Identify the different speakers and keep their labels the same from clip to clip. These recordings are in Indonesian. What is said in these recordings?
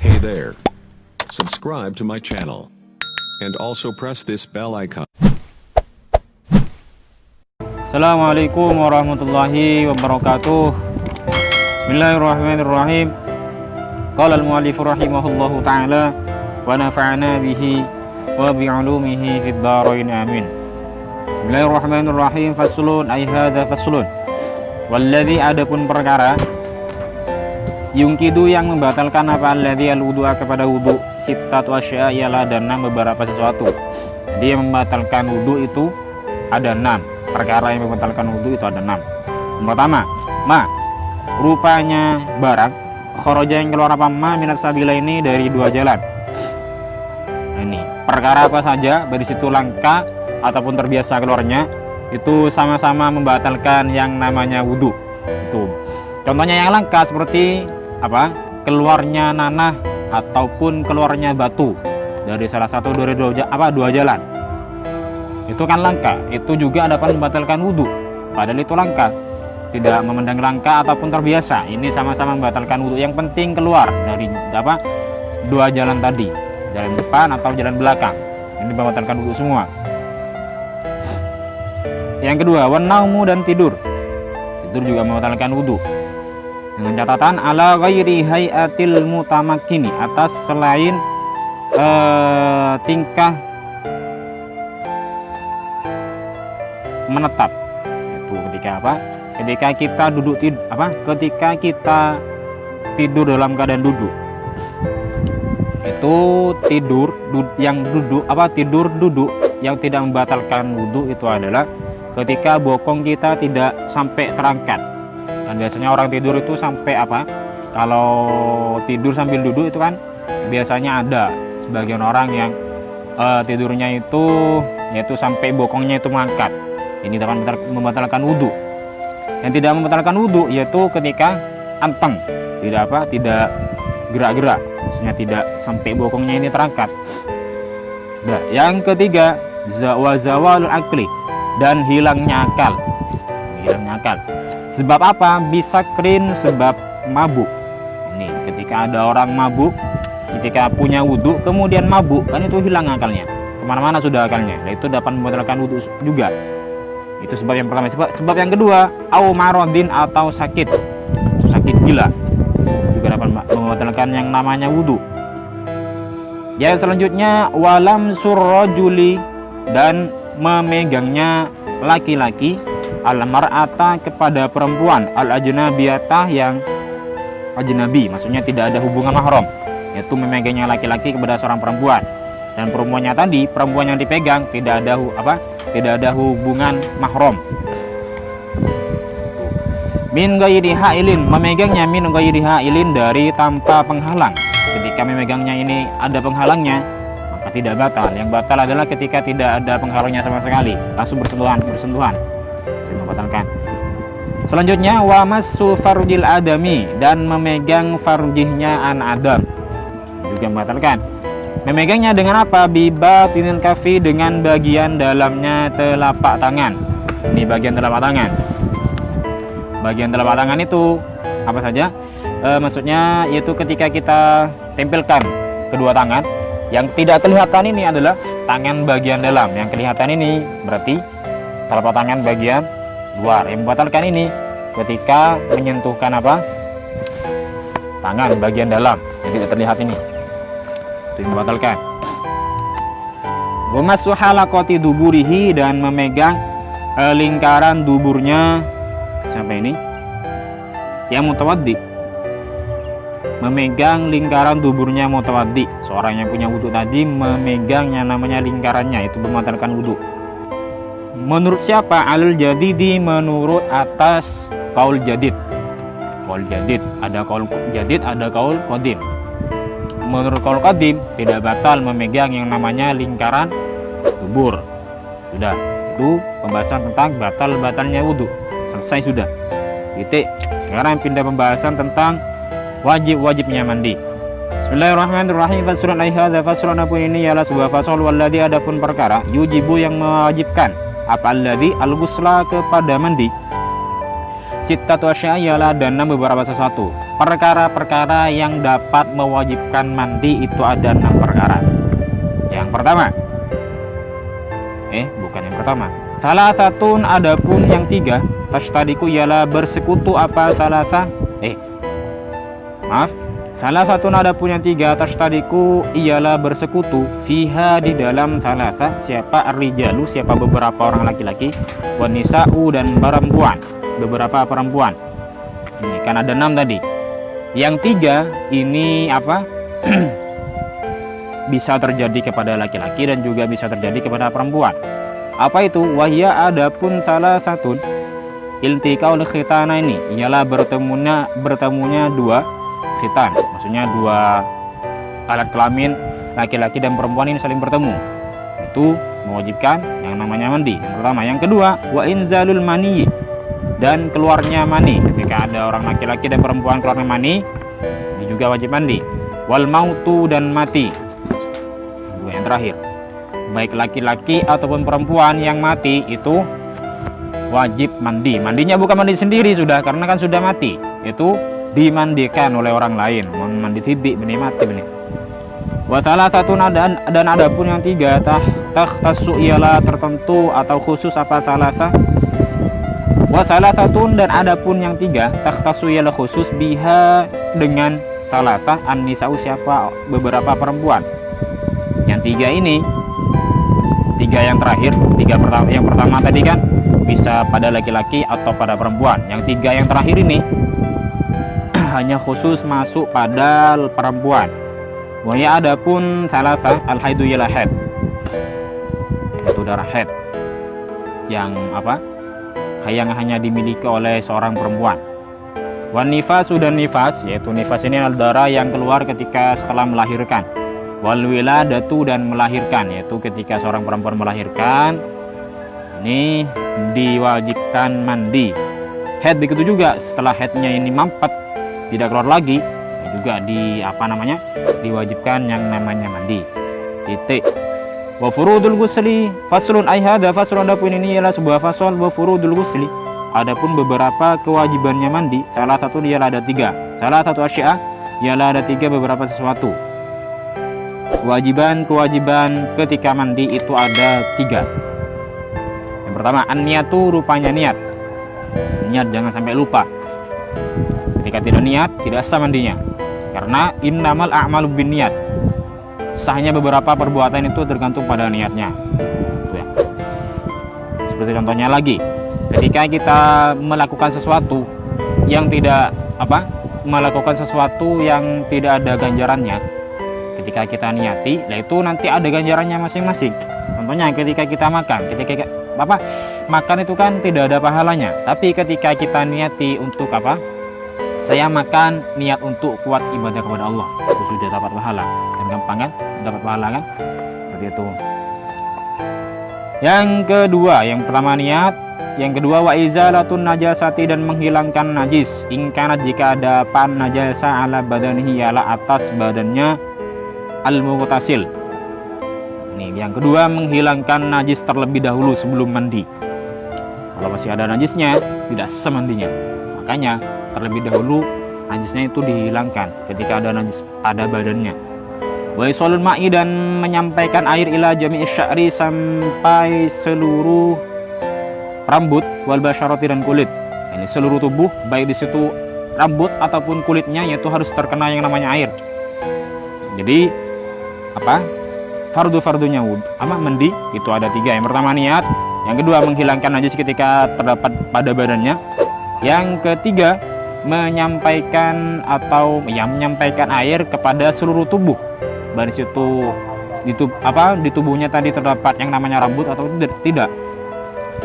Speaker 1: Hey there. Subscribe to my channel. And also press this bell icon.
Speaker 2: Assalamualaikum warahmatullahi wabarakatuh. Bismillahirrahmanirrahim. Qala al-mu'allif rahimahullahu ta'ala wa nafa'ana bihi wa bi'ulumihi fid dharain amin. Bismillahirrahmanirrahim. Faslun ay hadza faslun. Walladzi adapun perkara yungkidu yang membatalkan apa alladzi al-wudu'a kepada wudu sittatu asya ialah ada 6 beberapa sesuatu. Dia membatalkan wudu itu ada 6 perkara yang membatalkan wudu itu ada 6. Yang pertama, rupanya barang kharaja yang keluar apa minat sabila ini dari 2 jalan. Nah, ini perkara apa saja dari situ langka ataupun terbiasa keluarnya itu sama-sama membatalkan yang namanya wudu. Itu contohnya yang langka seperti apa? Keluarnya nanah ataupun keluarnya batu dari salah satu dari dua jalan. Itu kan langka, itu juga dapat membatalkan wudhu. Padahal itu langka, tidak memandang langka ataupun terbiasa. Ini sama-sama membatalkan wudhu. Yang penting keluar dari apa? 2 jalan tadi, jalan depan atau jalan belakang. Ini membatalkan wudhu semua. Yang kedua, wanaumu dan tidur. Tidur juga membatalkan wudhu. Dengan catatan ala ghairi hayatil mutamakkini, atas selain tingkah menetap. Itu ketika apa? Ketika kita duduk ketika kita tidur dalam keadaan duduk. Itu tidur duduk yang tidak membatalkan wudhu itu adalah ketika bokong kita tidak sampai terangkat. Dan biasanya orang tidur itu sampai apa? Kalau tidur sambil duduk itu kan biasanya ada sebagian orang yang tidurnya itu yaitu sampai bokongnya itu mengangkat. Ini dapat membatalkan wudhu. Yang tidak membatalkan wudhu yaitu ketika anteng, tidak gerak-gerak, maksudnya tidak sampai bokongnya ini terangkat. Nah, yang ketiga zawalul akli, dan hilangnya akal. Hilangnya akal. Sebab apa? Bisa krin, sebab mabuk. Ini ketika ada orang mabuk, ketika punya wudhu kemudian mabuk, kan itu hilang akalnya, kemana-mana sudah akalnya. Dan itu dapat membatalkan wudhu juga. Itu sebab yang pertama. Sebab yang kedua, au marodin, atau sakit gila, juga dapat membatalkan yang namanya wudhu. Yang selanjutnya, walam surrojuli, dan memegangnya laki-laki al-mar'ata kepada perempuan, al-ajnabiyatah yang ajnabi, maksudnya tidak ada hubungan mahram, yaitu memegangnya laki-laki kepada seorang perempuan. Dan perempuannya tadi, perempuan yang dipegang tidak ada hubungan mahram. Min ghairi hailin, memegangnya min ghairi hailin, dari tanpa penghalang. Ketika memegangnya ini ada penghalangnya, maka tidak batal. Yang batal adalah ketika tidak ada penghalangnya sama sekali, langsung bersentuhan. Membatalkan. Selanjutnya, wa massu farjil adami, dan memegang farjihnya an adam, juga membatalkan. Memegangnya dengan apa? Bibatinin kafi, dengan bagian dalamnya telapak tangan. Ini bagian telapak tangan. Bagian telapak tangan itu apa saja? Maksudnya yaitu ketika kita tempelkan kedua tangan, yang tidak kelihatan ini adalah tangan bagian dalam. Yang kelihatan ini berarti telapak tangan bagian luar. Yang membatalkan ini ketika menyentuhkan apa? Tangan bagian dalam yang tidak terlihat ini. Itu yang membatalkan. Wa massu halaqati duburihi, dan memegang lingkaran duburnya sampai ini. Yang mutawaddi, memegang lingkaran duburnya mutawaddi. Seorang yang punya wudhu tadi memegang yang namanya lingkarannya, itu membatalkan wudhu. Menurut siapa? Alul jadidi, menurut atas kaul jadid. Kaul jadid, ada kaul jadid, ada kaul qadim. Menurut kaul qadim tidak batal memegang yang namanya lingkaran dubur. Sudah, itu pembahasan tentang batalnya wudhu. Selesai sudah. Titik. Sekarang pindah pembahasan tentang wajibnya mandi. Bismillahirrahmanirrahim. Faslun ay hadza faslun, apa ini ialah sebuah fasal, walladzi adapun perkara yujibu yang mewajibkan apa alladzi al-ghusla kepada mandi, Sittatu asya ialah ada 6 beberapa sesuatu. Perkara-perkara yang dapat mewajibkan mandi itu ada 6 perkara. Yang pertama, bukan yang pertama. Salah satu adapun yang 3, tashtadiku ialah bersekutu apa salasa? Salah satu adapun yang 3, tashtadiku ialah bersekutu fiha di dalam salasa, siapa ar-rijalu, siapa beberapa orang laki-laki, wan nisa'u dan perempuan, beberapa perempuan. Ini kan ada 6 tadi. Yang 3 ini apa? Bisa terjadi kepada laki-laki dan juga bisa terjadi kepada perempuan. Apa itu? Wahya adapun salah satu iltiqaul khitana ini ialah bertemunya 2 khitan, maksudnya 2 alat kelamin laki-laki dan perempuan ini saling bertemu. Itu mewajibkan yang namanya mandi. Yang pertama. Yang kedua, wa inzalul mani, dan keluarnya mani. Ketika ada orang laki-laki dan perempuan keluarnya mani, ini juga wajib mandi. Wal mautu, dan mati. Yang terakhir, baik laki-laki ataupun perempuan yang mati itu wajib mandi. Mandinya bukan mandi sendiri sudah, karena kan sudah mati. Itu dimandikan oleh orang lain. Mandi tibi, benih mati benih. Wasalah satu dan adapun yang 3, takhtassu ialah tertentu atau khusus apa salasa. Wasalah satu dan adapun yang 3, takhtassu ialah khusus biha dengan salasa an-nisa'u, siapa beberapa perempuan. Yang 3 ini, 3 yang terakhir, 3 pertama, yang pertama tadi kan bisa pada laki-laki atau pada perempuan. Yang 3 yang terakhir ini hanya khusus masuk pada perempuan. Wahya adapun salasa al-haidu ialah haid, itu darah haid yang apa? Yang hanya dimiliki oleh seorang perempuan. Wan nifasu, dan nifas, yaitu nifas ini adalah darah yang keluar ketika setelah melahirkan. Wal wiladatu, dan melahirkan, yaitu ketika seorang perempuan melahirkan ini diwajibkan mandi. Haid begitu juga, setelah haidnya ini mampet tidak keluar lagi, juga diwajibkan yang namanya mandi. Titik. Wa furudul ghusli faslun, ay hadza faslun, adapun ini ialah sebuah fasal. Wa furudul ghusli, adapun beberapa kewajibannya mandi, salah satu ialah ada 3. Salah satu asya ialah ada 3 beberapa sesuatu. Kewajiban ketika mandi itu ada 3. Yang pertama, an-niyatu, rupanya niat. Niat jangan sampai lupa. Ketika tidak niat, tidak sah mandinya. Karena innamal a'malu binniyat. Sahnya beberapa perbuatan itu tergantung pada niatnya. Itu ya. Seperti contohnya lagi, ketika kita melakukan sesuatu yang tidak melakukan sesuatu yang tidak ada ganjarannya, ketika kita niati, itu nanti ada ganjarannya masing-masing. Contohnya ketika kita makan, makan itu kan tidak ada pahalanya. Tapi ketika kita niati untuk saya makan niat untuk kuat ibadah kepada Allah, itu sudah dapat pahala. Dan gampang kan dapat pahala kan, seperti itu. Yang kedua, yang pertama niat, yang kedua wa izalatun najasati, dan menghilangkan najis. Ingkanat, jika ada pan najasa ala badanihi, ala atas badannya, al-mughtasil. Ini yang kedua, menghilangkan najis terlebih dahulu sebelum mandi. Kalau masih ada najisnya, tidak sah mandinya. Makanya terlebih dahulu najisnya itu dihilangkan ketika ada najis pada badannya. Wa isolul ma'i, dan menyampaikan air ila jami'i sya'ri, sampai seluruh rambut, wal basyarati, dan kulit. Ini seluruh tubuh, baik di situ rambut ataupun kulitnya, yaitu harus terkena yang namanya air. Jadi fardu-fardunya mandi itu ada 3. Yang pertama niat, yang kedua menghilangkan najis ketika terdapat pada badannya, yang ketiga menyampaikan air kepada seluruh tubuh. Dari situ di tubuhnya tadi terdapat yang namanya rambut atau tidak,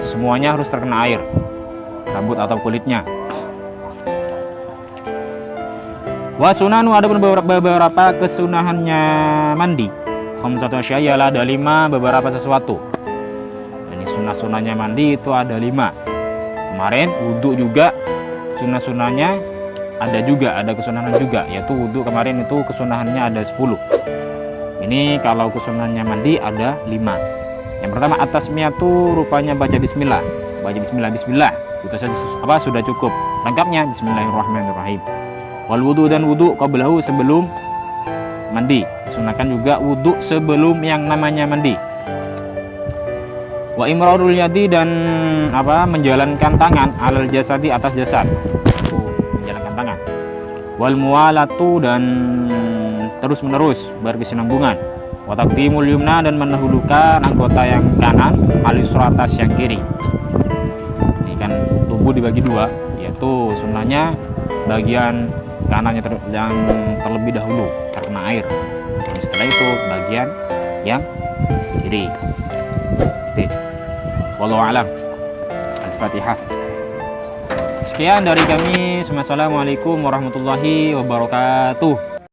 Speaker 2: semuanya harus terkena air, rambut atau kulitnya. Wa sunanu, ada beberapa kesunahannya mandi. Khamsatu asya, ialah ada 5 beberapa sesuatu. Ini sunah-sunahnya mandi itu ada 5. Kemarin wudhu juga sunah-sunahnya ada kesunahan juga, yaitu wudhu kemarin itu kesunahannya ada 10. Ini kalau kesunahannya mandi ada 5. Yang pertama at-tasmiyah tuh rupanya baca bismillah. Baca bismillah, bismillah. Itu saja sudah cukup. Lengkapnya bismillahirrahmanirrahim. Wal wudu dan wudu qablahu sebelum mandi. Disunahkan juga wudu sebelum yang namanya mandi. Wa imrarul yadi dan menjalankan tangan alal jasadi atas jasad. Menjalankan tangan. Wal muwalatu dan terus menerus berkesinambungan. Wa taqdimul yumna dan mendahulukan anggota yang kanan al-yusra atas yang kiri. Ini kan tubuh dibagi dua, yaitu sunnahnya bagian kanannya yang terlebih dahulu terkena air. Dan setelah itu bagian yang kiri. Wallahu a'lam. Al-Fatihah. Sekian dari kami. Assalamualaikum warahmatullahi wabarakatuh.